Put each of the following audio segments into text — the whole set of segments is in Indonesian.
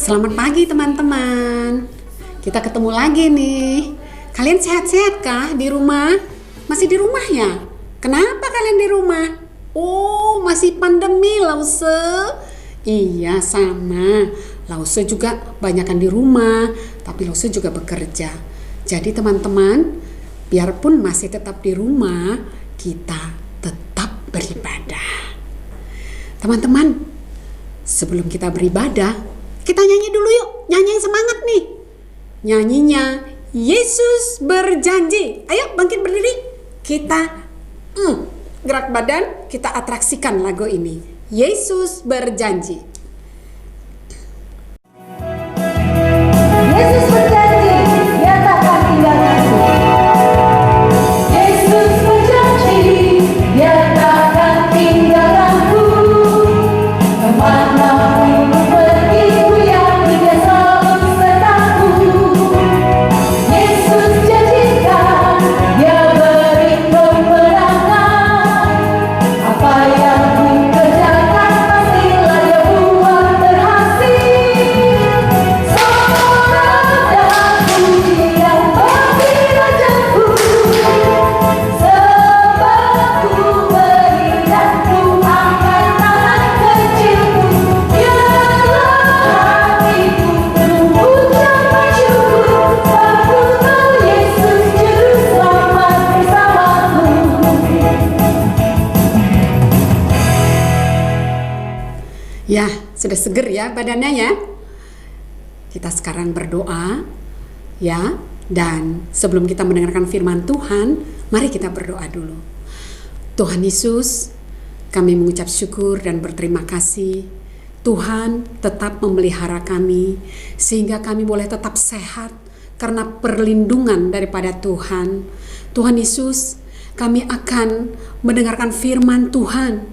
Selamat pagi teman-teman. Kita ketemu lagi nih. Kalian sehat-sehat kah di rumah? Masih di rumah ya? Kenapa kalian di rumah? Oh, masih pandemi Lause. Iya sama. Lause juga banyakan di rumah, tapi Lause juga bekerja. Jadi teman-teman, biarpun masih tetap di rumah, kita tetap beribadah. Teman-teman, sebelum kita beribadah, kita nyanyi dulu yuk. Nyanyi yang semangat nih. Nyanyinya Yesus berjanji. Ayo bangkit berdiri. Kita gerak badan, kita atraksikan lagu ini. Yesus berjanji. Yesus berjanji, Dia tak akan tinggalkanku. Yesus berjanji, Dia tak akan tinggalkanku. Kemanapun ku pergi, ku yakin Dia selalu sertaku. Yesus janjikan, Dia beri kemenangan. Apa yang ku kerjakan, pastilah Dia buat berhasil. Sorak dan pujian bagi Rajaku, sebab ku beri dan ku angkat tangan kecilku. Biarlah hatiku penuh ucapan syukur, sebab ku tahu Yesus Juru Selamat bersamaku. Ya, sudah seger ya badannya ya. Kita sekarang berdoa ya. Dan sebelum kita mendengarkan firman Tuhan, mari kita berdoa dulu. Tuhan Yesus, kami mengucap syukur dan berterima kasih. Tuhan tetap memelihara kami sehingga kami boleh tetap sehat karena perlindungan daripada Tuhan. Tuhan Yesus, kami akan mendengarkan firman Tuhan.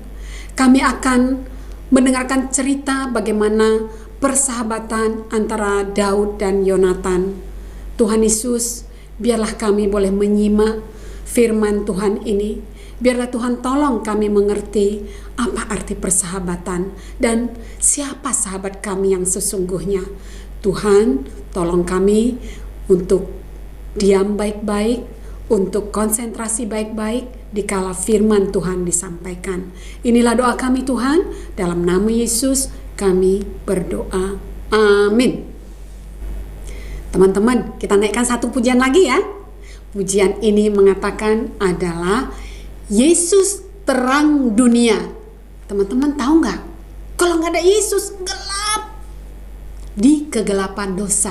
Kami akan mendengarkan cerita bagaimana persahabatan antara Daud dan Yonatan. Tuhan Yesus, biarlah kami boleh menyimak firman Tuhan ini. Biarlah Tuhan tolong kami mengerti apa arti persahabatan dan siapa sahabat kami yang sesungguhnya. Tuhan, tolong kami untuk diam baik-baik, untuk konsentrasi baik-baik dikala firman Tuhan disampaikan. Inilah doa kami Tuhan, dalam nama Yesus kami berdoa. Amin. Teman-teman, kita naikkan satu pujian lagi ya. Pujian ini mengatakan adalah Yesus terang dunia. Teman-teman tahu nggak? Kalau nggak ada Yesus, gelap di kegelapan dosa.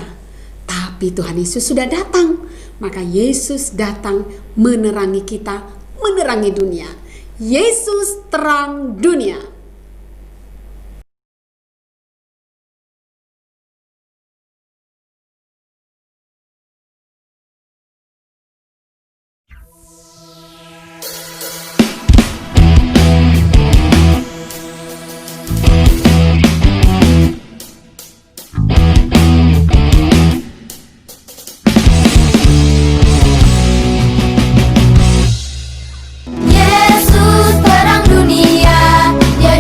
Tapi Tuhan Yesus sudah datang. Maka Yesus datang menerangi kita, menerangi dunia. Yesus terang dunia. Yesus terang dunia, Dia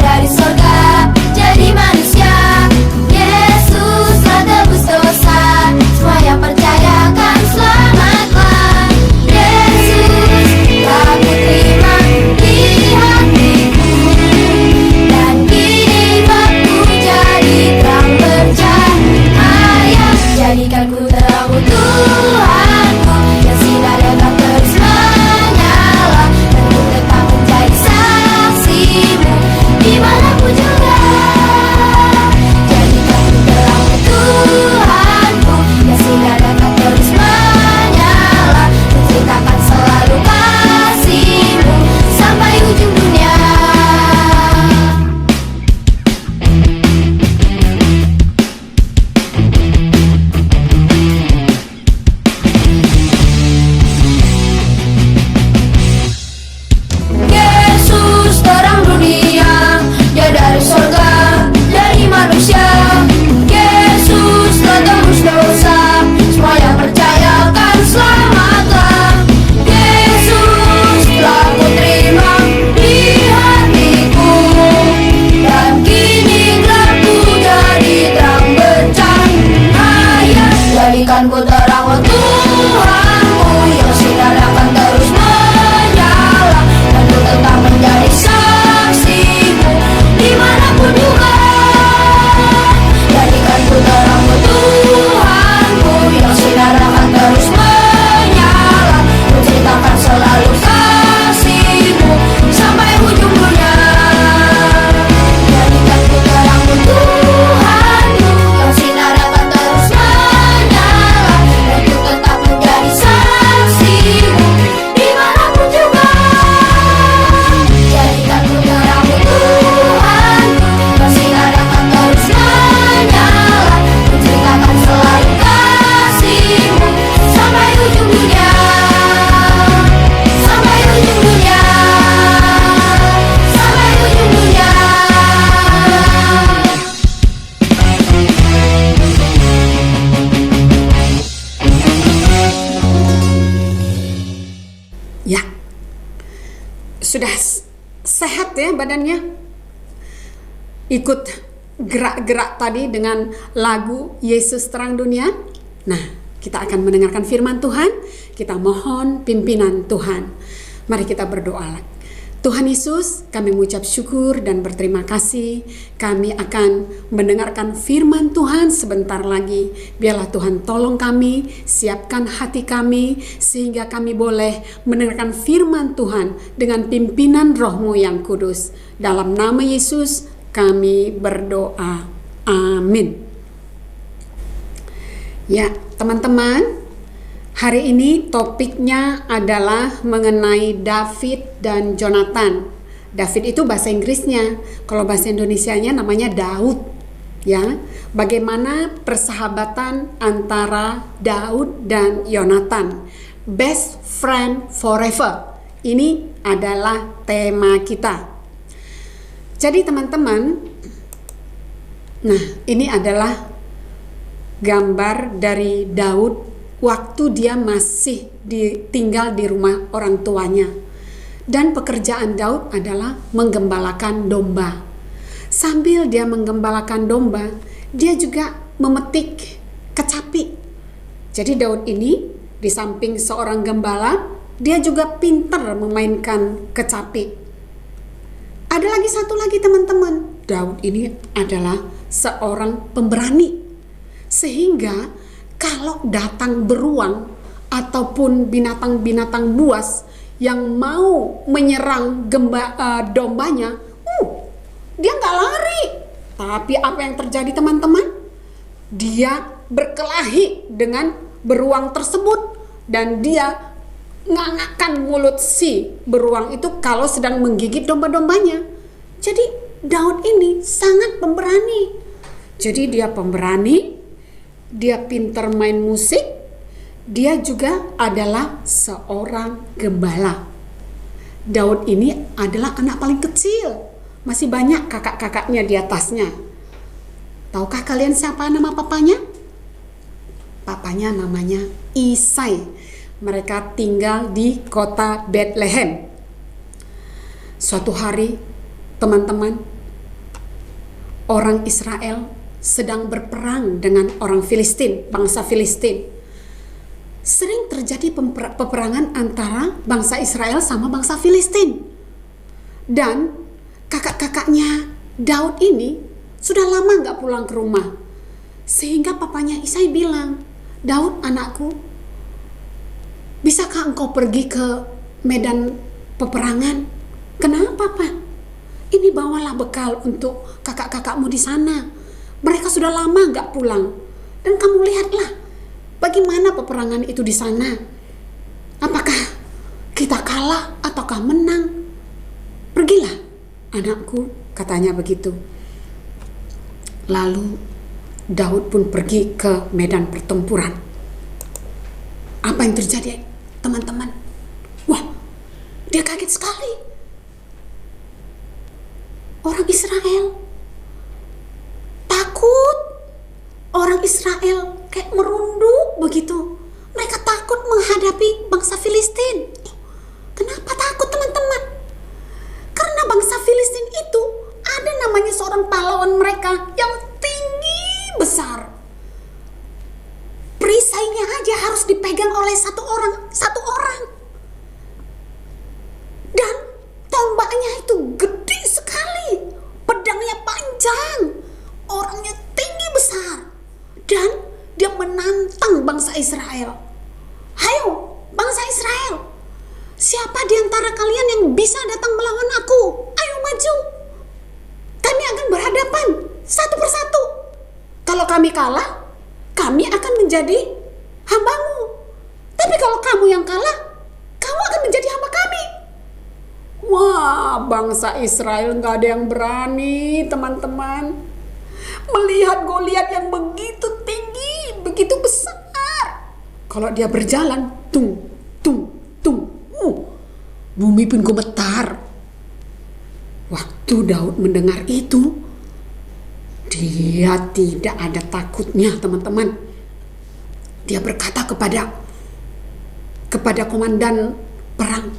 sudah sehat ya badannya, ikut gerak-gerak tadi dengan lagu Yesus Terang Dunia. Nah, kita akan mendengarkan firman Tuhan. Kita mohon pimpinan Tuhan. Mari kita berdoa. Tuhan Yesus, kami mengucap syukur dan berterima kasih. Kami akan mendengarkan firman Tuhan sebentar lagi. Biarlah Tuhan tolong kami, siapkan hati kami, sehingga kami boleh mendengarkan firman Tuhan dengan pimpinan Roh-Mu yang kudus. Dalam nama Yesus kami berdoa. Amin. Ya, teman-teman, hari ini topiknya adalah mengenai David dan Jonathan. David itu bahasa Inggrisnya, kalau bahasa Indonesianya namanya Daud. Ya, bagaimana persahabatan antara Daud dan Yonatan, best friend forever. Ini adalah tema kita. Jadi teman-teman, nah ini adalah gambar dari Daud waktu dia masih tinggal di rumah orang tuanya. Dan pekerjaan Daud adalah menggembalakan domba. Sambil dia menggembalakan domba, dia juga memetik kecapi. Jadi Daud ini di samping seorang gembala, dia juga pintar memainkan kecapi. Ada lagi satu lagi teman-teman, Daud ini adalah seorang pemberani. Sehingga kalau datang beruang ataupun binatang-binatang buas yang mau menyerang dombanya, dia nggak lari. Tapi apa yang terjadi teman-teman? Dia berkelahi dengan beruang tersebut dan dia ngangakkan mulut si beruang itu kalau sedang menggigit domba-dombanya. Jadi Daud ini sangat pemberani. Jadi dia pemberani, dia pintar main musik, dia juga adalah seorang gembala. Daud ini adalah anak paling kecil, masih banyak kakak-kakaknya di atasnya. Tahukah kalian siapa nama papanya? Papanya namanya Isai. Mereka tinggal di kota Bethlehem. Suatu hari, teman-teman, orang Israel sedang berperang dengan orang Filistin, bangsa Filistin. Sering terjadi peperangan antara bangsa Israel sama bangsa Filistin. Dan kakak-kakaknya Daud ini sudah lama gak pulang ke rumah. Sehingga papanya Isai bilang, Daud anakku, bisakah engkau pergi ke medan peperangan? Kenapa, Pak? Ini bawalah bekal untuk kakak-kakakmu di sana. Mereka sudah lama gak pulang. Dan kamu lihatlah bagaimana peperangan itu di sana. Apakah kita kalah ataukah menang? Pergilah, anakku, katanya begitu. Lalu Daud pun pergi ke medan pertempuran. Apa yang terjadi, teman-teman? Wah, dia kaget sekali. Orang Israel takut. Orang Israel kayak merunduk begitu. Mereka takut menghadapi bangsa Filistin. Kenapa takut, teman-teman? Karena bangsa Filistin itu ada namanya seorang pahlawan mereka yang tinggi besar. Perisainya aja harus dipegang oleh satu orang. Dan tombaknya itu gede sekali. Pedangnya panjang. Orangnya tinggi besar. Dan dia menantang bangsa Israel. Hayo, bangsa Israel, siapa di antara kalian yang bisa datang melawan aku? Ayo maju. Kami akan berhadapan satu persatu. Kalau kami kalah, kami akan menjadi hambamu. Tapi kalau kamu yang kalah, kamu akan menjadi hamba kami. Wah, bangsa Israel gak ada yang berani, teman-teman. Melihat Goliat yang begitu tinggi, begitu besar. Kalau dia berjalan, tung, tung, tung, bumi pun gemetar. Waktu Daud mendengar itu, dia tidak ada takutnya, teman-teman. Dia berkata kepada komandan perang,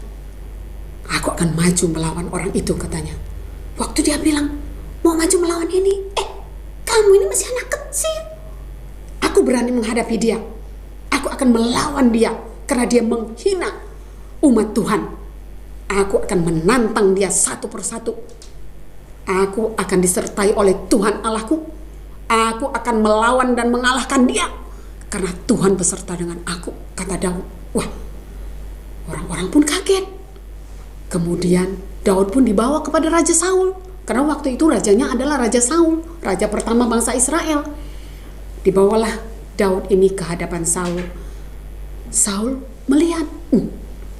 Aku akan maju melawan orang itu, katanya. Waktu dia bilang mau maju melawan ini, kamu ini masih anak kecil. Aku berani menghadapi dia. Aku akan melawan dia karena dia menghina umat Tuhan. Aku akan menantang dia satu persatu. Aku akan disertai oleh Tuhan Allahku. Aku akan melawan dan mengalahkan dia karena Tuhan beserta dengan aku, kata Daud. Wah, orang-orang pun kaget. Kemudian Daud pun dibawa kepada Raja Saul, karena waktu itu rajanya adalah Raja Saul, raja pertama bangsa Israel. Dibawalah Daud ini ke hadapan Saul. Saul melihat,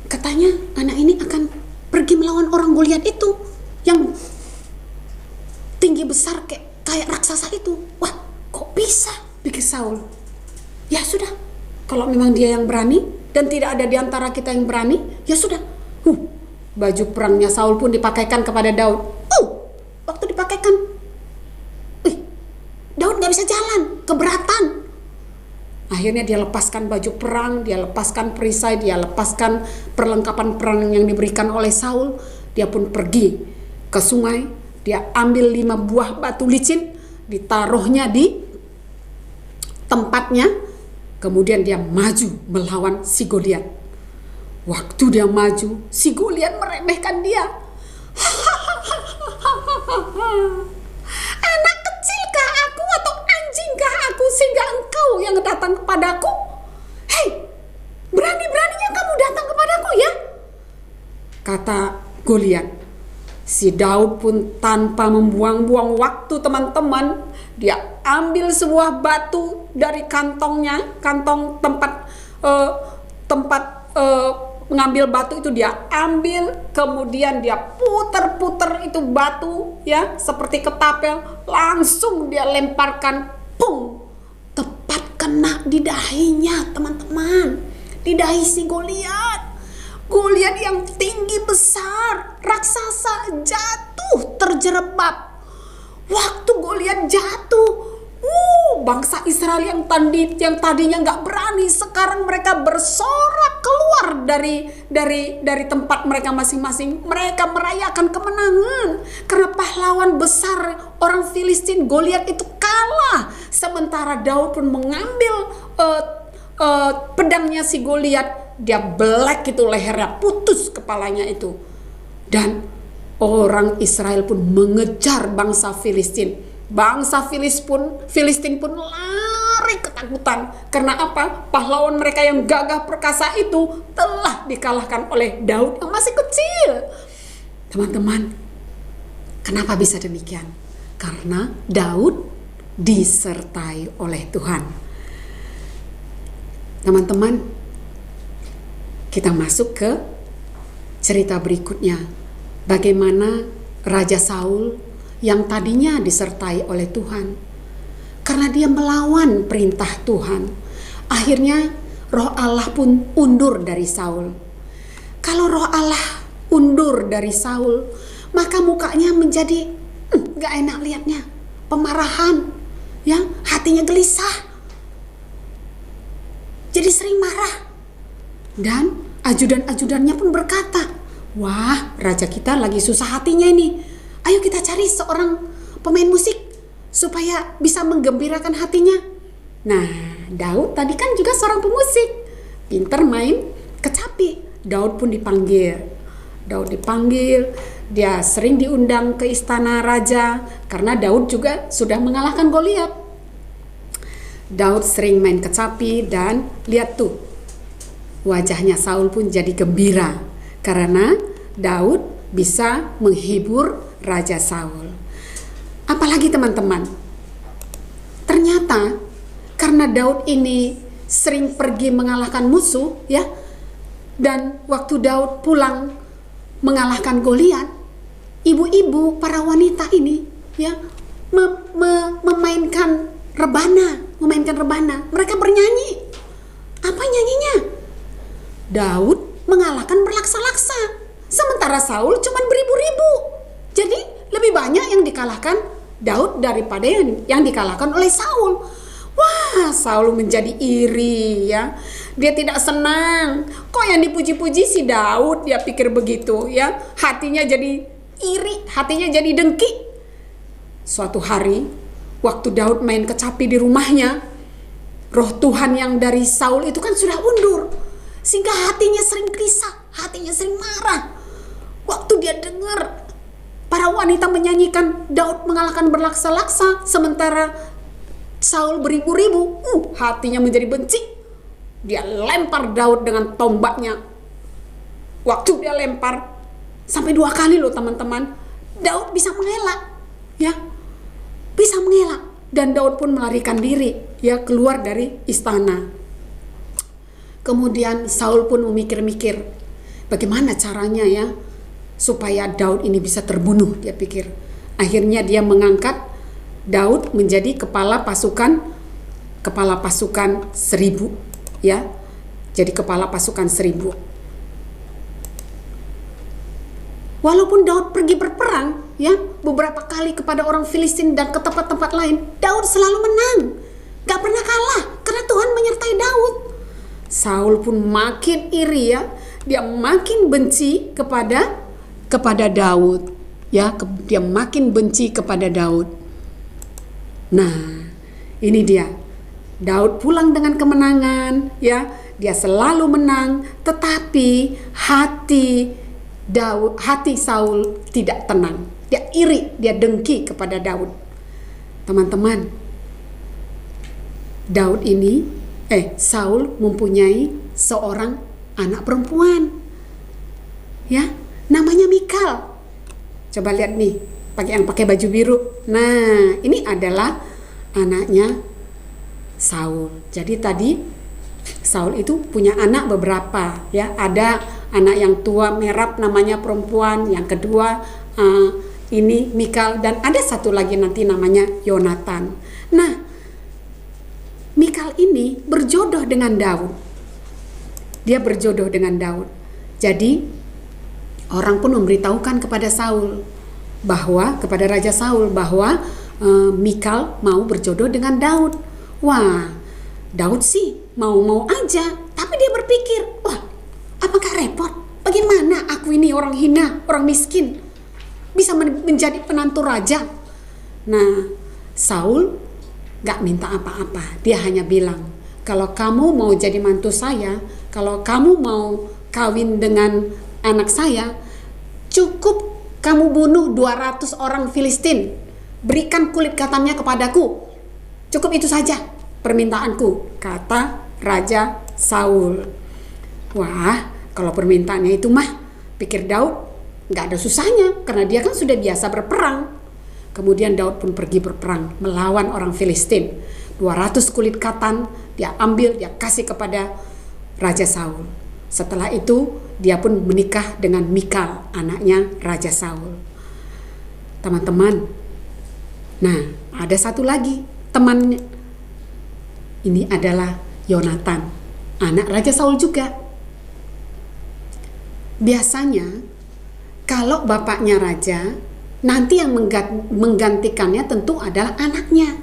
katanya anak ini akan pergi melawan orang Goliat itu yang tinggi besar kayak raksasa itu. Wah, kok bisa, pikir Saul. Ya sudah, kalau memang dia yang berani dan tidak ada di antara kita yang berani, ya sudah. Baju perangnya Saul pun dipakaikan kepada Daud. Waktu dipakaikan, Daud gak bisa jalan, keberatan. Akhirnya dia lepaskan baju perang, dia lepaskan perisai, dia lepaskan perlengkapan perang yang diberikan oleh Saul. Dia pun pergi ke sungai, dia ambil 5 buah batu licin, ditaruhnya di tempatnya. Kemudian dia maju melawan si Goliat. Waktu dia maju, si Goliat meremehkan dia. Anak kecilkah aku atau anjingkah aku sehingga engkau yang datang kepadaku? Hei, berani-beraninya kamu datang kepadaku ya? Kata Goliat. Si Daud pun tanpa membuang-buang waktu, teman-teman, dia ambil sebuah batu dari kantongnya, kantong tempat mengambil batu itu dia ambil, kemudian dia puter-puter itu batu ya seperti ketapel, langsung dia lemparkan, pung, tepat kena di dahinya, teman-teman, di dahi si Goliat. Goliat yang tinggi besar, raksasa, jatuh terjerebab. Waktu Goliat jatuh, bangsa Israel yang tadinya nggak berani, sekarang mereka bersorak keluar dari tempat mereka masing-masing. Mereka merayakan kemenangan karena pahlawan besar orang Filistin, Goliat itu kalah. Sementara Daud pun mengambil pedangnya si Goliat, dia belek itu lehernya, putus kepalanya itu. Dan orang Israel pun mengejar bangsa Filistin. Bangsa Filistin pun lari ketakutan. Karena apa? Pahlawan mereka yang gagah perkasa itu telah dikalahkan oleh Daud yang masih kecil. Teman-teman, kenapa bisa demikian? Karena Daud disertai oleh Tuhan. Teman-teman, kita masuk ke cerita berikutnya. Bagaimana Raja Saul yang tadinya disertai oleh Tuhan, karena dia melawan perintah Tuhan, akhirnya Roh Allah pun undur dari Saul. Kalau Roh Allah undur dari Saul, maka mukanya menjadi gak enak lihatnya, pemarahan, ya, hatinya gelisah, jadi sering marah. Dan ajudan-ajudannya pun berkata, wah, raja kita lagi susah hatinya ini. Ayo kita cari seorang pemain musik supaya bisa menggembirakan hatinya. Nah, Daud tadi kan juga seorang pemusik, pinter main kecapi. Daud pun dipanggil. Dia sering diundang ke istana raja karena Daud juga sudah mengalahkan Goliat. Daud sering main kecapi dan lihat tuh, wajahnya Saul pun jadi gembira karena Daud bisa menghibur Raja Saul. Apalagi teman-teman, ternyata karena Daud ini sering pergi mengalahkan musuh, ya, dan waktu Daud pulang mengalahkan Goliat, ibu-ibu, para wanita ini, ya, memainkan rebana. Mereka bernyanyi. Apa nyanyinya? Daud mengalahkan berlaksa-laksa, sementara Saul cuma beribu-ribu. Jadi lebih banyak yang dikalahkan Daud daripada yang dikalahkan oleh Saul. Wah, Saul menjadi iri ya. Dia tidak senang. Kok yang dipuji-puji si Daud, dia pikir begitu ya. Hatinya jadi iri, hatinya jadi dengki. Suatu hari, waktu Daud main kecapi di rumahnya, roh Tuhan yang dari Saul itu kan sudah undur. Sehingga hatinya sering gelisah, hatinya sering marah. Waktu dia dengar para wanita menyanyikan Daud mengalahkan berlaksa-laksa, sementara Saul beribu-ribu, hatinya menjadi benci. Dia lempar Daud dengan tombaknya. Waktu dia lempar, sampai 2 kali loh teman-teman, Daud bisa mengelak, ya, bisa mengelak. Dan Daud pun melarikan diri, ya, keluar dari istana. Kemudian Saul pun memikir-mikir, bagaimana caranya ya supaya Daud ini bisa terbunuh, dia pikir. Akhirnya dia mengangkat Daud menjadi kepala pasukan 1.000, ya. Jadi kepala pasukan 1.000. Walaupun Daud pergi berperang, ya, beberapa kali kepada orang Filistin dan ke tempat-tempat lain, Daud selalu menang. Gak pernah kalah karena Tuhan menyertai Daud. Saul pun makin iri ya, dia makin benci kepada Daud, ya, dia makin benci kepada Daud. Nah, ini dia. Daud pulang dengan kemenangan, ya, dia selalu menang, tetapi hati Saul tidak tenang. Dia iri, dia dengki kepada Daud. Teman-teman, Saul mempunyai seorang anak perempuan, ya, namanya Mikal. Coba lihat nih, yang pakai baju biru. Nah, ini adalah anaknya Saul. Jadi tadi Saul itu punya anak beberapa, ya. Ada anak yang tua Merab namanya perempuan, yang kedua ini Mikal, dan ada satu lagi nanti namanya Yonatan. Nah, Mikal ini berjodoh dengan Daud. Dia berjodoh dengan Daud. Jadi orang pun memberitahukan kepada Raja Saul bahwa Mikal mau berjodoh dengan Daud. Wah, Daud sih mau-mau aja, tapi dia berpikir, wah, apakah repot? Bagaimana aku ini orang hina, orang miskin, bisa menjadi penantu raja? Nah, Saul gak minta apa-apa. Dia hanya bilang, kalau kamu mau jadi mantu saya, kalau kamu mau kawin dengan anak saya, cukup kamu bunuh 200 orang Filistin. Berikan kulit katannya kepadaku. Cukup itu saja permintaanku, kata Raja Saul. Wah, kalau permintaannya itu mah, pikir Daud, gak ada susahnya, karena dia kan sudah biasa berperang. Kemudian Daud pun pergi berperang melawan orang Filistin. 200 kulit katan dia ambil, dia kasih kepada Raja Saul. Setelah itu dia pun menikah dengan Mikal, anaknya Raja Saul. Teman-teman, nah ada satu lagi temannya. Ini adalah Yonatan, anak Raja Saul juga. Biasanya kalau bapaknya raja, nanti yang menggantikannya tentu adalah anaknya,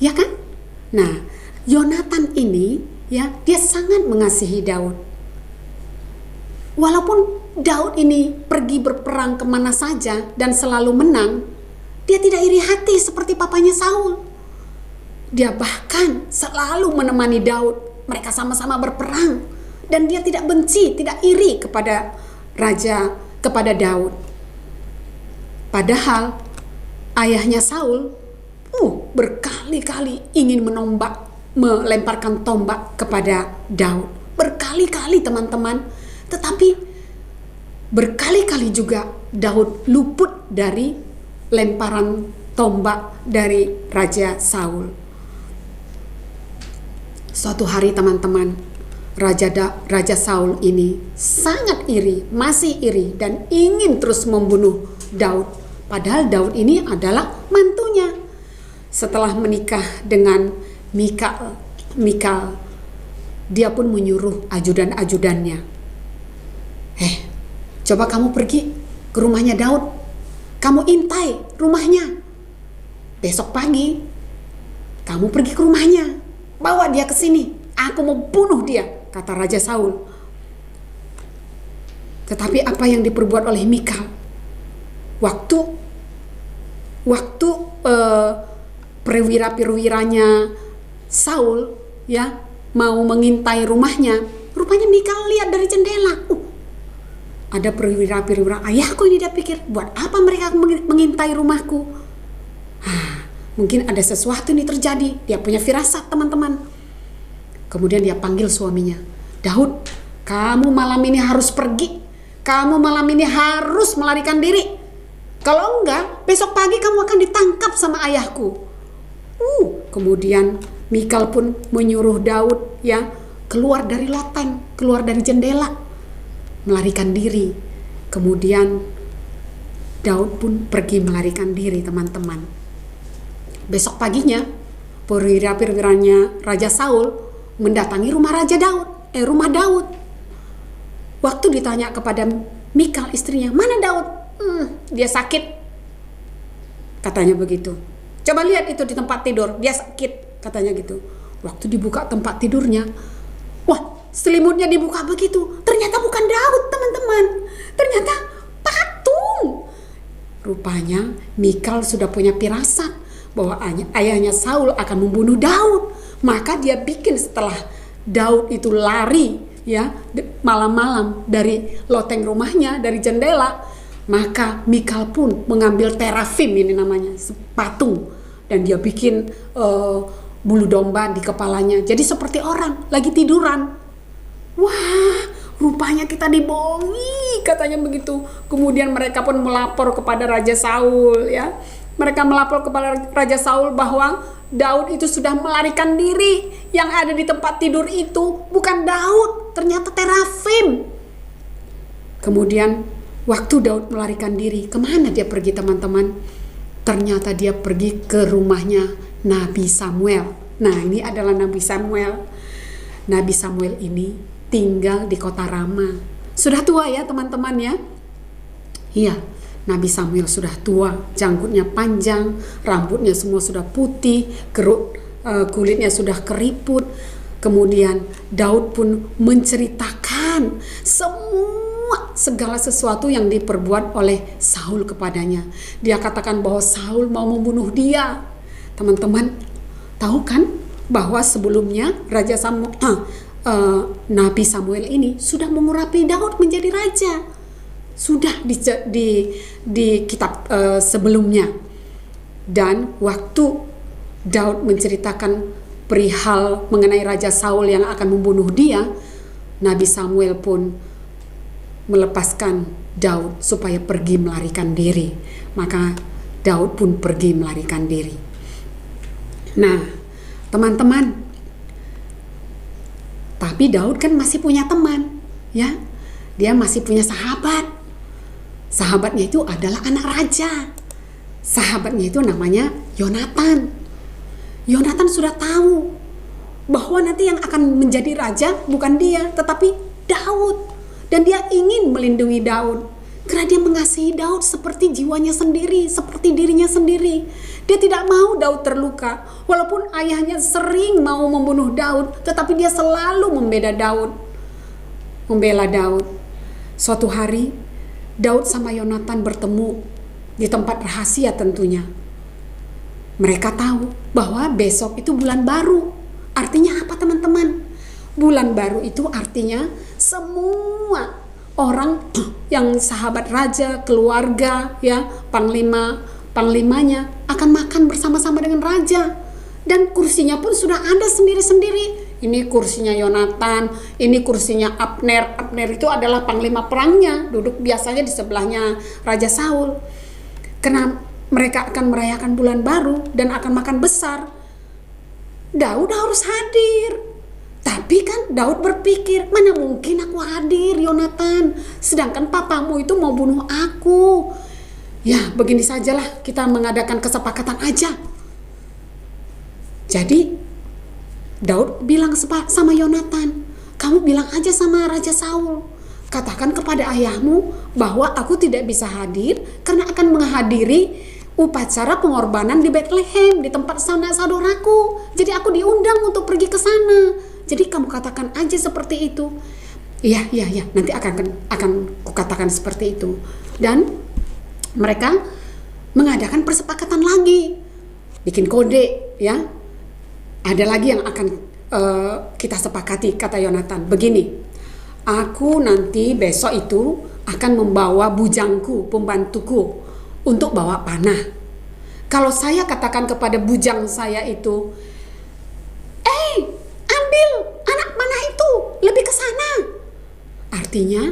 ya kan? Nah, Yonatan ini, ya, dia sangat mengasihi Daud. Walaupun Daud ini pergi berperang kemana saja dan selalu menang, dia tidak iri hati seperti papanya Saul. Dia bahkan selalu menemani Daud. Mereka sama-sama berperang, dan dia tidak benci, tidak iri kepada Daud. Padahal ayahnya Saul berkali-kali ingin melemparkan tombak kepada Daud. Berkali-kali teman-teman. Tetapi berkali-kali juga Daud luput dari lemparan tombak dari Raja Saul. Suatu hari teman-teman, Raja Saul ini sangat iri, masih iri, dan ingin terus membunuh Daud. Padahal Daud ini adalah mantunya. Setelah menikah dengan Mikal, dia pun menyuruh ajudan-ajudannya, coba kamu pergi ke rumahnya Daud, kamu intai rumahnya. Besok pagi kamu pergi ke rumahnya. bawa dia ke sini. Aku mau bunuh dia, kata Raja Saul. Tetapi apa yang diperbuat oleh Mikal? Waktu perwira-perwiranya Saul ya mau mengintai rumahnya, rupanya Mikal lihat dari jendela. Ada perwira-perwira ayahku ini, dia pikir, buat apa mereka mengintai rumahku? Mungkin ada sesuatu ini terjadi. Dia punya firasat, teman-teman. Kemudian dia panggil suaminya, Daud, kamu malam ini harus pergi. Kamu malam ini harus melarikan diri. Kalau enggak, besok pagi kamu akan ditangkap sama ayahku. Kemudian Mikal pun menyuruh Daud ya keluar dari loteng, keluar dari jendela, melarikan diri. Kemudian Daud pun pergi melarikan diri, teman-teman. Besok paginya perwira-perwiranya Raja Saul mendatangi rumah rumah Daud. Waktu ditanya kepada Mikal istrinya, mana Daud? Dia sakit, katanya begitu. Coba lihat itu di tempat tidur, dia sakit, katanya gitu. Waktu dibuka tempat tidurnya, wah, selimutnya dibuka begitu. Ternyata bukan Daud, teman-teman. Ternyata patung. Rupanya Mikal sudah punya firasat bahwa ayahnya Saul akan membunuh Daud. Maka dia bikin setelah Daud itu lari ya malam-malam dari loteng rumahnya, dari jendela, maka Mikal pun mengambil terafim, ini namanya patung, dan dia bikin bulu domba di kepalanya. Jadi seperti orang lagi tiduran. Wah, rupanya kita dibohongi, katanya begitu. Kemudian mereka pun melapor kepada Raja Saul ya. Mereka melapor kepada Raja Saul bahwa Daud itu sudah melarikan diri. Yang ada di tempat tidur itu bukan Daud, ternyata terafim. Kemudian waktu Daud melarikan diri, kemana dia pergi, teman-teman? Ternyata dia pergi ke rumahnya Nabi Samuel. Nah, ini adalah Nabi Samuel. Nabi Samuel ini tinggal di kota Rama. Sudah tua ya, teman-teman ya. Iya, Nabi Samuel sudah tua, janggutnya panjang, rambutnya semua sudah putih, kulitnya sudah keriput. Kemudian Daud pun menceritakan segala sesuatu yang diperbuat oleh Saul kepadanya. Dia katakan bahwa Saul mau membunuh dia. Teman-teman tahu kan bahwa sebelumnya Nabi Samuel ini sudah mengurapi Daud menjadi raja. Sudah di kitab sebelumnya. Dan waktu Daud menceritakan perihal mengenai Raja Saul yang akan membunuh dia, Nabi Samuel pun melepaskan Daud supaya pergi melarikan diri. Maka Daud pun pergi melarikan diri. Nah, teman-teman, tapi Daud kan masih punya teman, ya. Dia masih punya sahabat. Sahabatnya itu adalah anak raja. Sahabatnya itu namanya Yonatan. Yonatan sudah tahu bahwa nanti yang akan menjadi raja bukan dia, tetapi Daud. Dan dia ingin melindungi Daud, karena dia mengasihi Daud seperti jiwanya sendiri, seperti dirinya sendiri. Dia tidak mau Daud terluka. Walaupun ayahnya sering mau membunuh Daud, tetapi dia selalu membela Daud. Suatu hari Daud sama Yonatan bertemu di tempat rahasia tentunya. Mereka tahu bahwa besok itu bulan baru. Artinya apa, teman-teman? Bulan baru itu artinya semua orang yang sahabat raja, keluarga, ya, panglimanya akan makan bersama-sama dengan raja. Dan kursinya pun sudah ada sendiri-sendiri. Ini kursinya Yonatan, ini kursinya Abner. Abner itu adalah panglima perangnya, duduk biasanya di sebelahnya Raja Saul. Karena mereka akan merayakan bulan baru dan akan makan besar, Daud harus hadir. Tapi kan Daud berpikir, mana mungkin aku hadir, Yonatan, sedangkan papamu itu mau bunuh aku. Ya, begini sajalah, kita mengadakan kesepakatan aja. Jadi Daud bilang sama Yonatan, kamu bilang aja sama Raja Saul, katakan kepada ayahmu bahwa aku tidak bisa hadir karena akan menghadiri upacara pengorbanan di Bethlehem, di tempat sanak saudaraku. Jadi aku diundang untuk pergi ke sana. Jadi kamu katakan aja seperti itu. Iya, nanti akan kukatakan seperti itu. Dan mereka mengadakan persepakatan lagi, bikin kode, ya. Ada lagi yang akan kita sepakati, kata Yonatan. Begini, aku nanti besok itu akan membawa bujangku, pembantuku, untuk bawa panah. Kalau saya katakan kepada bujang saya itu, ambil anak panah itu, lebih ke sana. Artinya,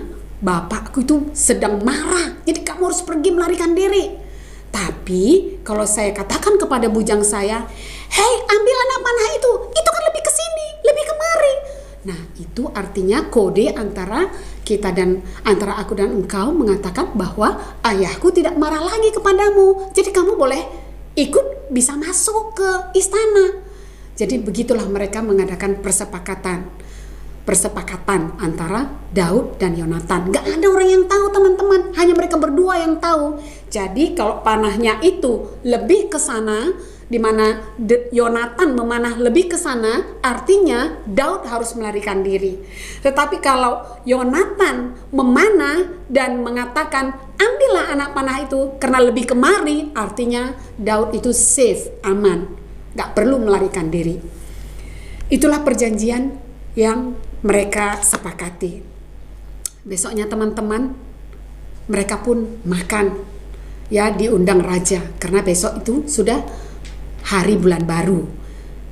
bapakku itu sedang marah, jadi kamu harus pergi melarikan diri. Tapi, kalau saya katakan kepada bujang saya, hei, ambil anak panah itu kan lebih ke sini, lebih kemari. Nah, itu artinya kode antara kita dan antara aku dan engkau mengatakan bahwa ayahku tidak marah lagi kepadamu. Jadi kamu boleh ikut, bisa masuk ke istana. Jadi begitulah mereka mengadakan persepakatan antara Daud dan Yonatan. Gak ada orang yang tahu, teman-teman, hanya mereka berdua yang tahu. Jadi kalau panahnya itu lebih ke sana, di mana Yonatan memanah lebih ke sana, artinya Daud harus melarikan diri. Tetapi kalau Yonatan memanah dan mengatakan ambillah anak panah itu karena lebih kemari, artinya Daud itu safe, aman, gak perlu melarikan diri. Itulah perjanjian yang mereka sepakati. Besoknya teman-teman, mereka pun makan, ya, diundang raja, karena besok itu sudah hari bulan baru,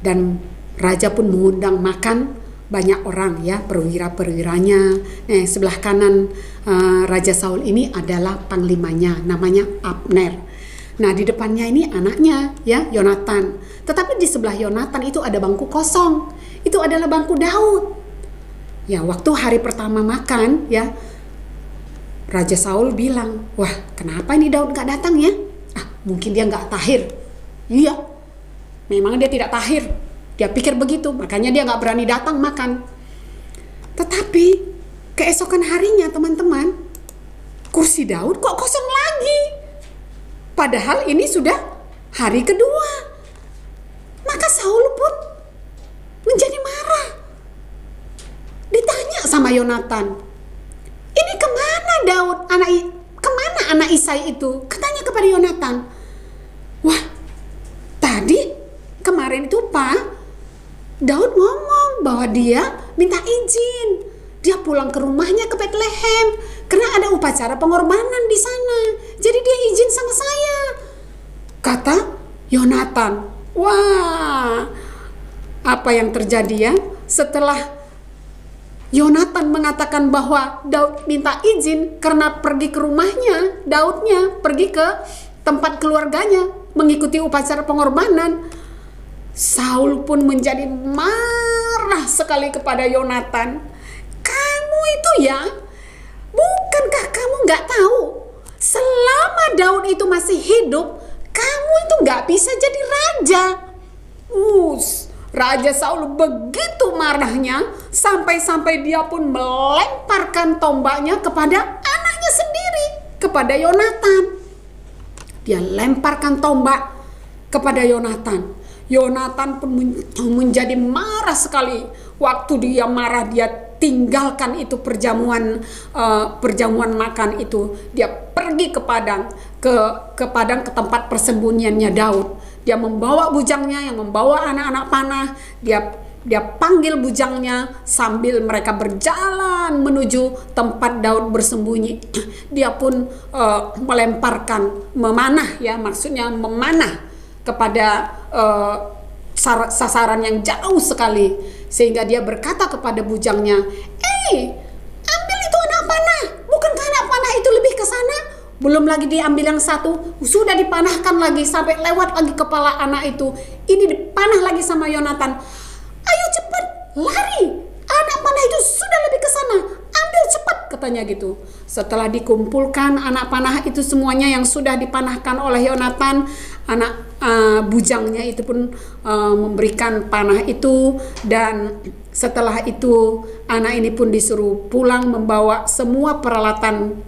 dan raja pun mengundang makan banyak orang, ya, perwira-perwiranya. Sebelah kanan Raja Saul ini adalah panglimanya, namanya Abner. Nah, di depannya ini anaknya, ya, Yonatan. Tetapi di sebelah Yonatan itu ada bangku kosong. Itu adalah bangku Daud. Ya, waktu hari pertama makan, ya, Raja Saul bilang, wah, kenapa ini Daud gak datang, ya? Mungkin dia gak tahir. Iya, memang dia tidak tahir. Dia pikir begitu, makanya dia gak berani datang makan. Tetapi keesokan harinya, teman-teman, kursi Daud kok kosong lagi. Padahal ini sudah hari kedua. Maka Saul pun menjadi marah. Ditanya sama Yonatan, ini kemana Daud, kemana anak Isai itu? Katanya kepada Yonatan, wah, tadi kemarin itu Pak, Daud ngomong bahwa dia minta izin, dia pulang ke rumahnya ke Bethlehem karena ada upacara pengorbanan di sana. Jadi dia izin sama saya, kata Yonatan. Wah, apa yang terjadi, ya? Setelah Yonatan mengatakan bahwa Daud minta izin karena pergi ke rumahnya, Daudnya pergi ke tempat keluarganya mengikuti upacara pengorbanan, Saul pun menjadi marah sekali kepada Yonatan. Kamu itu, ya, bukankah kamu gak tahu selama Daud itu masih hidup, kamu itu gak bisa jadi raja? Raja Saul begitu marahnya sampai-sampai dia pun melemparkan tombaknya kepada anaknya sendiri, kepada Yonatan. Dia lemparkan tombak kepada Yonatan. Yonatan pun menjadi marah sekali. Waktu dia marah, dia tinggalkan itu perjamuan makan itu. Dia pergi ke padang, ke tempat persembunyiannya Daud. Dia membawa bujangnya yang membawa anak-anak panah. Dia panggil bujangnya sambil mereka berjalan menuju tempat Daud bersembunyi. Dia pun memanah, ya, maksudnya memanah kepada sasaran yang jauh sekali, sehingga dia berkata kepada bujangnya, ambil itu anak panah, bukankah anak panah itu lebih ke sana? Belum lagi diambil yang satu, sudah dipanahkan lagi sampai lewat lagi kepala anak itu. Ini dipanah lagi sama Yonatan. Ayo cepat, lari, anak panah itu sudah lebih ke sana, ambil cepat, katanya gitu. Setelah dikumpulkan anak panah itu semuanya yang sudah dipanahkan oleh Yonatan, anak bujangnya itu pun memberikan panah itu, dan setelah itu anak ini pun disuruh pulang membawa semua peralatan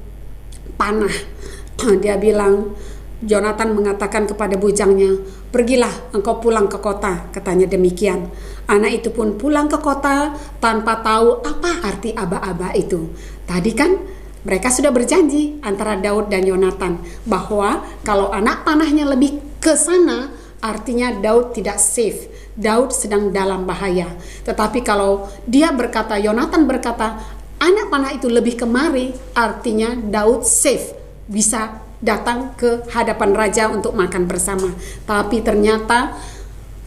panah. Dia bilang, Yonatan mengatakan kepada bujangnya, "Pergilah engkau pulang ke kota," katanya demikian. Anak itu pun pulang ke kota tanpa tahu apa arti aba-aba itu. Tadi kan mereka sudah berjanji antara Daud dan Yonatan bahwa kalau anak panahnya lebih ke sana, artinya Daud tidak safe. Daud sedang dalam bahaya. Tetapi kalau Yonatan berkata, anak panah itu lebih kemari, artinya Daud safe, bisa datang ke hadapan raja untuk makan bersama. Tapi ternyata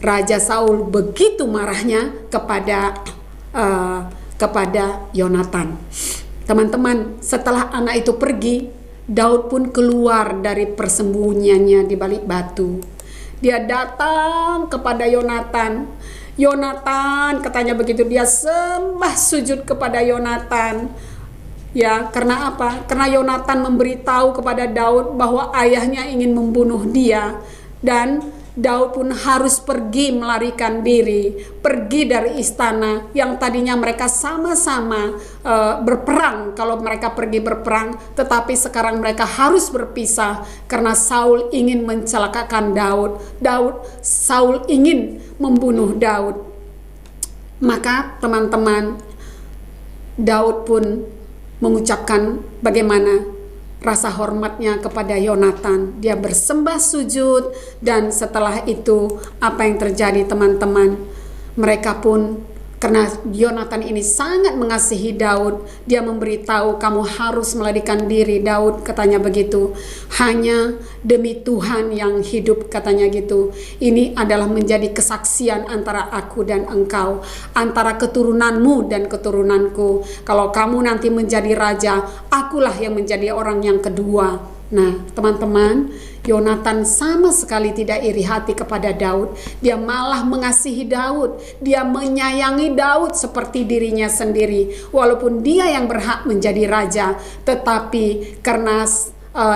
Raja Saul begitu marahnya kepada Yonatan. Teman-teman, setelah anak itu pergi, Daud pun keluar dari persembunyiannya di balik batu. Dia datang kepada Yonatan. Yonatan, katanya begitu, dia sembah sujud kepada Yonatan. Ya, karena apa? Karena Yonatan memberitahu kepada Daud bahwa ayahnya ingin membunuh dia, dan Daud pun harus pergi melarikan diri, pergi dari istana yang tadinya mereka sama-sama berperang. Kalau mereka pergi berperang, tetapi sekarang mereka harus berpisah karena Saul ingin mencelakakan Daud. Saul ingin membunuh Daud. Maka teman-teman, Daud pun mengucapkan bagaimana rasa hormatnya kepada Yonatan. Dia bersembah sujud, dan setelah itu apa yang terjadi teman-teman? Mereka pun, karena Yonatan ini sangat mengasihi Daud, dia memberitahu, "Kamu harus melarikan diri, Daud," katanya begitu. "Hanya demi Tuhan yang hidup," katanya gitu. "Ini adalah menjadi kesaksian antara aku dan engkau, antara keturunanmu dan keturunanku. Kalau kamu nanti menjadi raja, akulah yang menjadi orang yang kedua." Nah, teman-teman, Yonatan sama sekali tidak iri hati kepada Daud. Dia malah mengasihi Daud. Dia menyayangi Daud seperti dirinya sendiri. Walaupun dia yang berhak menjadi raja, tetapi karena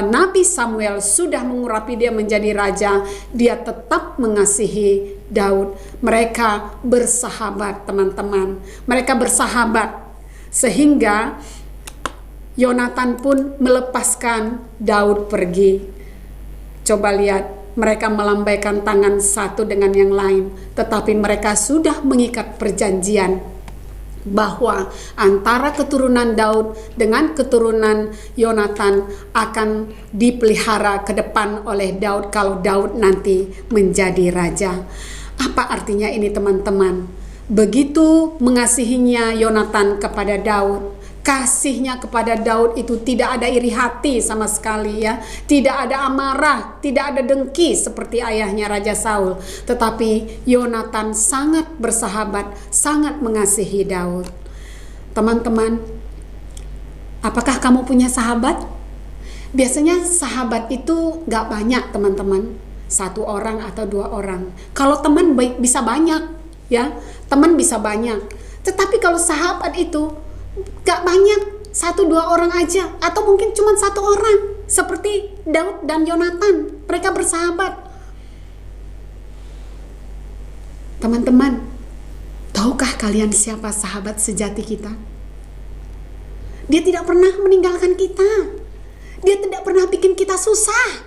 Nabi Samuel sudah mengurapi dia menjadi raja, dia tetap mengasihi Daud. Mereka bersahabat, teman-teman. Mereka bersahabat sehingga Yonatan pun melepaskan Daud pergi. Coba lihat, mereka melambaikan tangan satu dengan yang lain, tetapi mereka sudah mengikat perjanjian bahwa antara keturunan Daud dengan keturunan Yonatan akan dipelihara ke depan oleh Daud kalau Daud nanti menjadi raja. Apa artinya ini, teman-teman? Begitu mengasihinya Yonatan kepada Daud, kasihnya kepada Daud itu tidak ada iri hati sama sekali, ya. Tidak ada amarah, tidak ada dengki seperti ayahnya Raja Saul. Tetapi Yonatan sangat bersahabat, sangat mengasihi Daud. Teman-teman, apakah kamu punya sahabat? Biasanya sahabat itu gak banyak, teman-teman. 1 orang atau 2 orang. Kalau teman baik bisa banyak, ya. Teman bisa banyak. Tetapi kalau sahabat itu gak banyak, 1-2 orang aja, atau mungkin cuma 1 orang, seperti Daud dan Yonatan. Mereka bersahabat. Teman-teman, tahukah kalian siapa sahabat sejati kita? Dia tidak pernah meninggalkan kita. Dia tidak pernah bikin kita susah.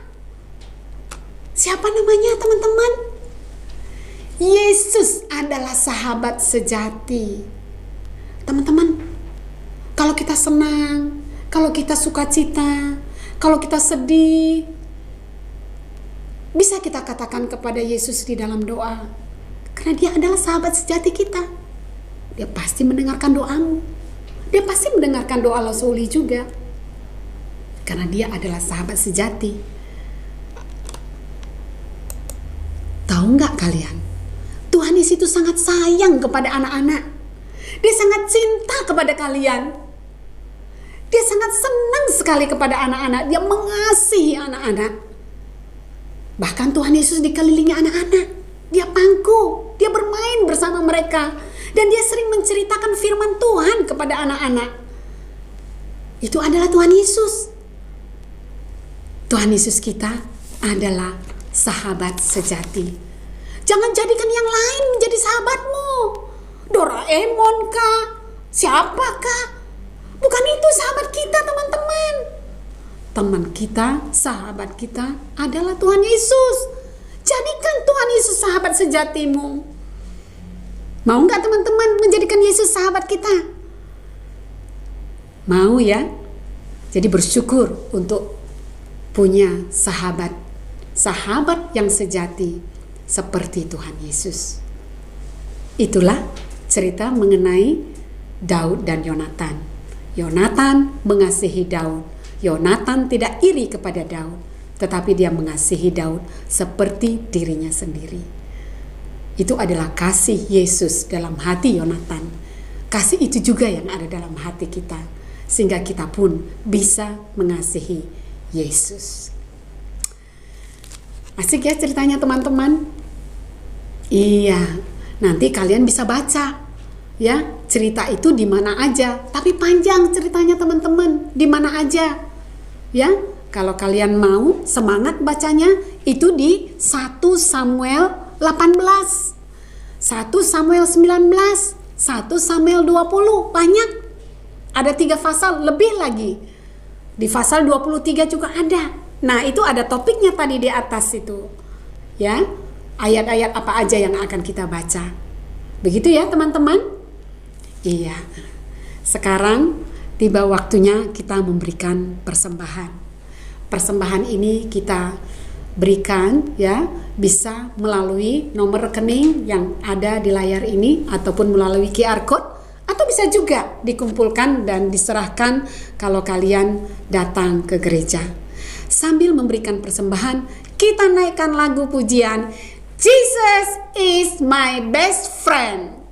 Siapa namanya, teman-teman? Yesus adalah sahabat sejati. Teman-teman, kalau kita senang, kalau kita sukacita, kalau kita sedih, bisa kita katakan kepada Yesus di dalam doa. Karena dia adalah sahabat sejati kita. Dia pasti mendengarkan doamu. Dia pasti mendengarkan doa Lausuli juga. Karena dia adalah sahabat sejati. Tahu nggak kalian? Tuhan Yesus itu sangat sayang kepada anak-anak. Dia sangat cinta kepada kalian. Dia sangat senang sekali kepada anak-anak. Dia mengasihi anak-anak. Bahkan Tuhan Yesus dikelilingi anak-anak. Dia pangku, dia bermain bersama mereka. Dan dia sering menceritakan firman Tuhan kepada anak-anak. Itu adalah Tuhan Yesus. Tuhan Yesus kita adalah sahabat sejati. Jangan jadikan yang lain menjadi sahabatmu. Doraemon kah? Siapakah? Bukan itu sahabat kita, teman-teman. teman kita, sahabat kita adalah Tuhan Yesus. Jadikan Tuhan Yesus sahabat sejatimu. Mau nggak teman-teman menjadikan Yesus sahabat kita? Mau ya? Jadi bersyukur untuk punya sahabat yang sejati seperti Tuhan Yesus. Itulah cerita mengenai Daud dan Yonatan. Yonatan mengasihi Daud. Yonatan tidak iri kepada Daud, tetapi dia mengasihi Daud seperti dirinya sendiri. Itu adalah kasih Yesus dalam hati Yonatan. Kasih itu juga yang ada dalam hati kita, sehingga kita pun bisa mengasihi Yesus. Asik ya ceritanya teman-teman? Iya, nanti kalian bisa baca ya cerita itu di mana aja, tapi panjang ceritanya teman-teman, di mana aja ya. Kalau kalian mau semangat bacanya, itu di 1 Samuel 18, 1 Samuel 19, 1 Samuel 20, banyak. Ada 3 pasal lebih lagi. Di pasal 23 juga ada. Nah, itu ada topiknya tadi di atas itu. Ya, ayat-ayat apa aja yang akan kita baca. Begitu ya, teman-teman? Iya. Sekarang tiba waktunya kita memberikan persembahan. Persembahan ini kita berikan ya, bisa melalui nomor rekening yang ada di layar ini ataupun melalui QR code, atau bisa juga dikumpulkan dan diserahkan kalau kalian datang ke gereja. Sambil memberikan persembahan, kita naikkan lagu pujian Jesus is my best friend.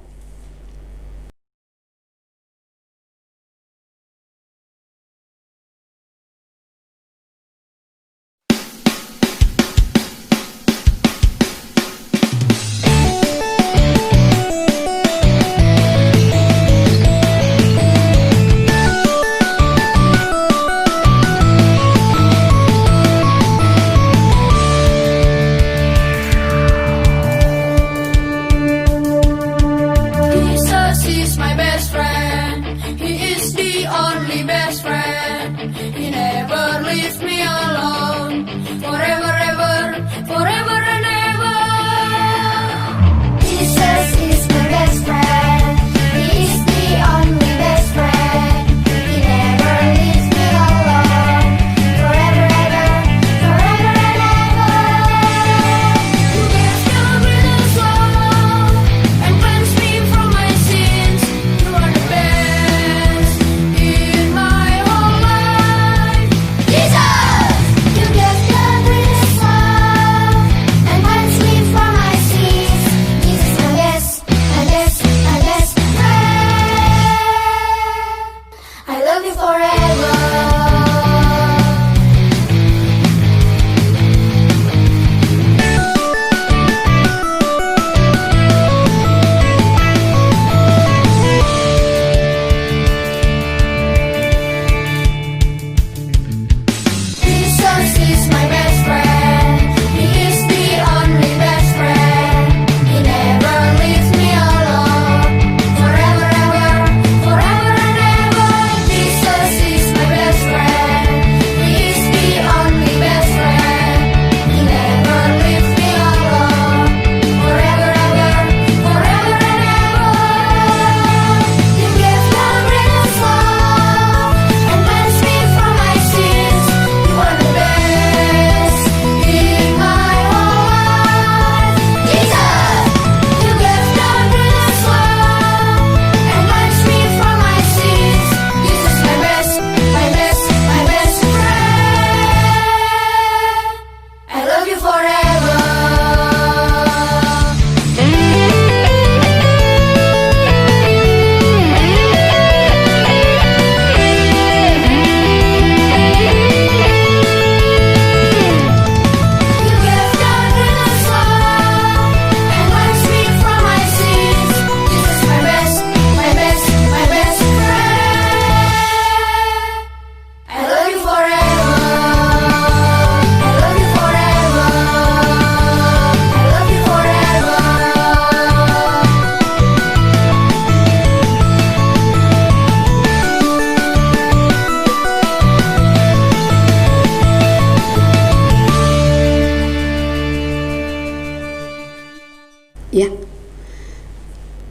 ya.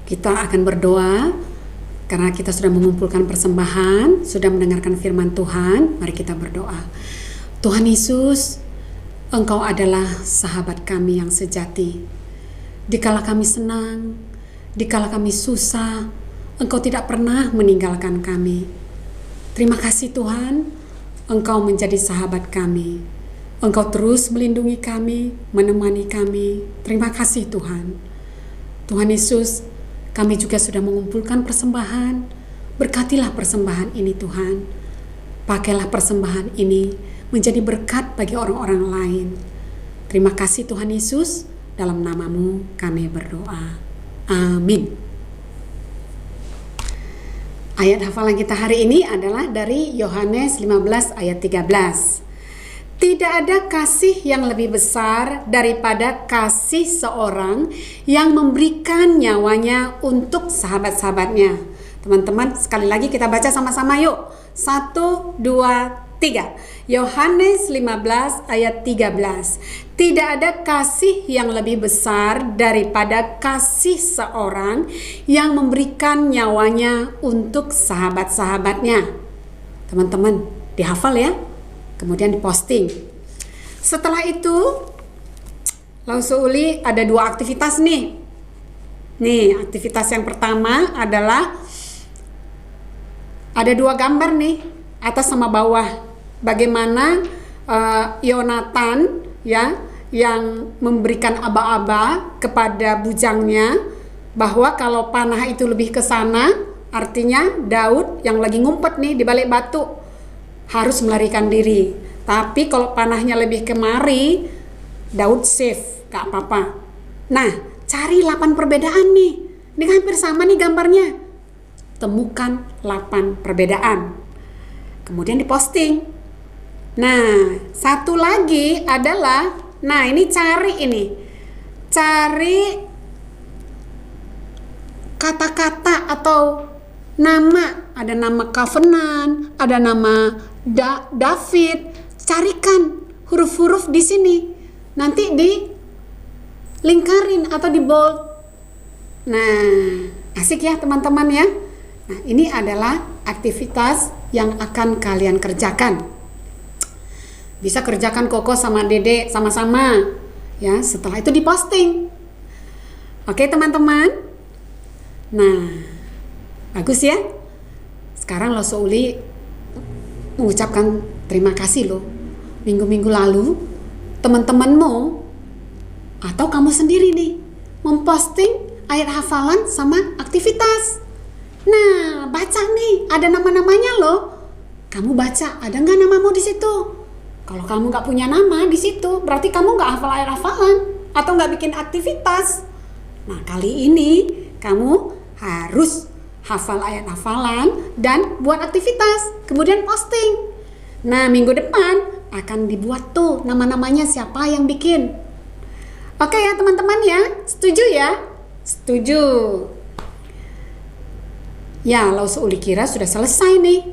Kita akan berdoa karena kita sudah mengumpulkan persembahan, sudah mendengarkan firman Tuhan. Mari kita berdoa. Tuhan Yesus, Engkau adalah sahabat kami yang sejati. Dikala kami senang, dikala kami susah, Engkau tidak pernah meninggalkan kami. Terima kasih Tuhan, Engkau menjadi sahabat kami. Engkau terus melindungi kami, menemani kami. Terima kasih Tuhan. Tuhan Yesus, kami juga sudah mengumpulkan persembahan. Berkatilah persembahan ini Tuhan. Pakailah persembahan ini menjadi berkat bagi orang-orang lain. Terima kasih Tuhan Yesus, dalam nama-Mu kami berdoa. Amin. Ayat hafalan kita hari ini adalah dari Yohanes 15 ayat 13. Tidak ada kasih yang lebih besar daripada kasih seorang yang memberikan nyawanya untuk sahabat-sahabatnya. Teman-teman, sekali lagi kita baca sama-sama yuk. 1, 2, 3. Yohanes 15 ayat 13. Tidak ada kasih yang lebih besar daripada kasih seorang yang memberikan nyawanya untuk sahabat-sahabatnya. Teman-teman, dihafal ya. Kemudian diposting. Setelah itu, Lausu Uli ada 2 aktivitas nih. Nih, aktivitas yang pertama adalah ada 2 gambar nih, atas sama bawah. Bagaimana Yonatan ya yang memberikan aba-aba kepada bujangnya, bahwa kalau panah itu lebih ke sana, artinya Daud yang lagi ngumpet nih di balik batu harus melarikan diri. Tapi kalau panahnya lebih kemari, Daud safe, gak apa-apa. Nah, cari 8 perbedaan nih. Ini hampir sama nih gambarnya. Temukan 8 perbedaan. Kemudian diposting. Nah, satu lagi adalah, nah ini cari kata-kata atau nama. Ada nama Covenant, ada nama David. Carikan huruf-huruf di sini. Nanti di lingkarin atau di bold. Nah, asik ya teman-teman ya. Nah, ini adalah aktivitas yang akan kalian kerjakan. Bisa kerjakan Koko sama Dede sama-sama ya, setelah itu diposting. Oke teman-teman. Nah, bagus ya. Sekarang Lausu Uli mengucapkan terima kasih loh. Minggu-minggu lalu teman-temanmu atau kamu sendiri nih memposting ayat hafalan sama aktivitas. Nah, baca nih, ada nama-namanya loh. Kamu baca, ada nggak namamu di situ? Kalau kamu nggak punya nama di situ, berarti kamu nggak hafal ayat hafalan atau nggak bikin aktivitas. Nah, kali ini kamu harus hafal ayat hafalan dan buat aktivitas, kemudian posting. Nah, minggu depan akan dibuat tuh nama-namanya siapa yang bikin. Oke ya teman-teman ya, setuju ya? Setuju. Ya, Lausu Uli kira sudah selesai nih.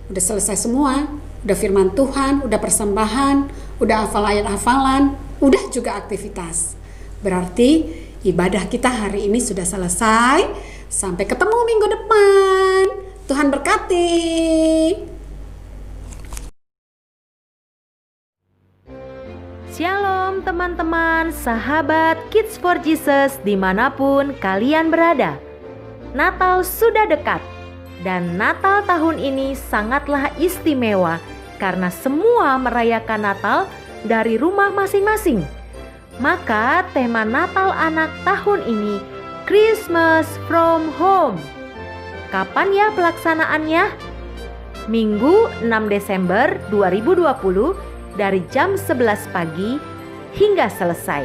Udah selesai semua. Udah firman Tuhan, udah persembahan, udah hafal ayat hafalan, udah juga aktivitas. Berarti ibadah kita hari ini sudah selesai. Sampai ketemu minggu depan. Tuhan berkati. Shalom teman-teman, sahabat Kids for Jesus dimanapun kalian berada. Natal sudah dekat. Dan Natal tahun ini sangatlah istimewa karena semua merayakan Natal dari rumah masing-masing. Maka tema Natal anak tahun ini Christmas from Home. Kapan ya pelaksanaannya? Minggu 6 Desember 2020 dari jam 11 pagi hingga selesai.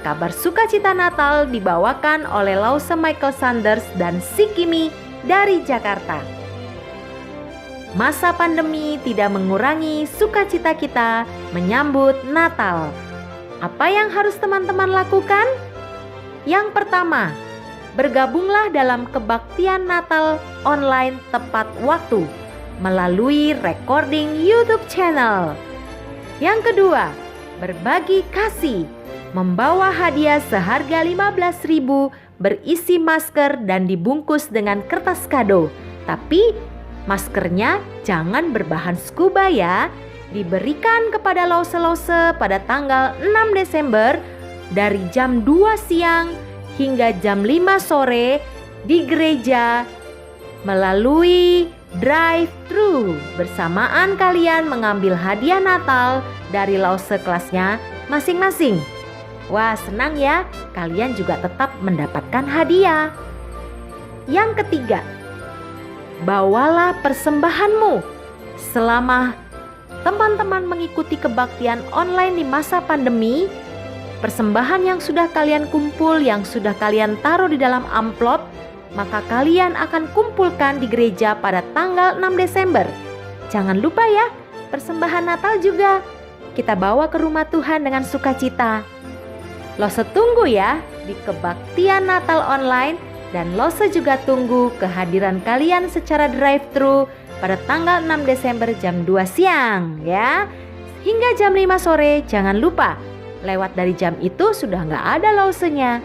Kabar sukacita Natal dibawakan oleh Lause Michael Sanders dan Sikimi dari Jakarta. Masa pandemi tidak mengurangi sukacita kita menyambut Natal. Apa yang harus teman-teman lakukan? Yang pertama, bergabunglah dalam kebaktian Natal online tepat waktu melalui recording YouTube channel. Yang kedua, berbagi kasih membawa hadiah seharga 15.000 berisi masker dan dibungkus dengan kertas kado. Tapi maskernya jangan berbahan scuba ya. Diberikan kepada lause-lause pada tanggal 6 Desember dari jam 2 siang hingga jam 5 sore di gereja melalui drive-thru. Bersamaan kalian mengambil hadiah Natal dari lause kelasnya masing-masing. Wah, senang ya, kalian juga tetap mendapatkan hadiah. Yang ketiga, bawalah persembahanmu. Selama teman-teman mengikuti kebaktian online di masa pandemi, persembahan yang sudah kalian kumpul, yang sudah kalian taruh di dalam amplop, maka kalian akan kumpulkan di gereja pada tanggal 6 Desember. Jangan lupa ya, persembahan Natal juga kita bawa ke rumah Tuhan dengan sukacita. Lose tunggu ya di kebaktian Natal online, dan Lose juga tunggu kehadiran kalian secara drive-thru pada tanggal 6 Desember jam 2 siang ya. Hingga jam 5 sore jangan lupa. Lewat dari jam itu sudah nggak ada Losenya.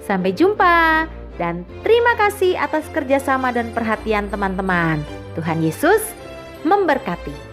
Sampai jumpa dan terima kasih atas kerjasama dan perhatian teman-teman. Tuhan Yesus memberkati.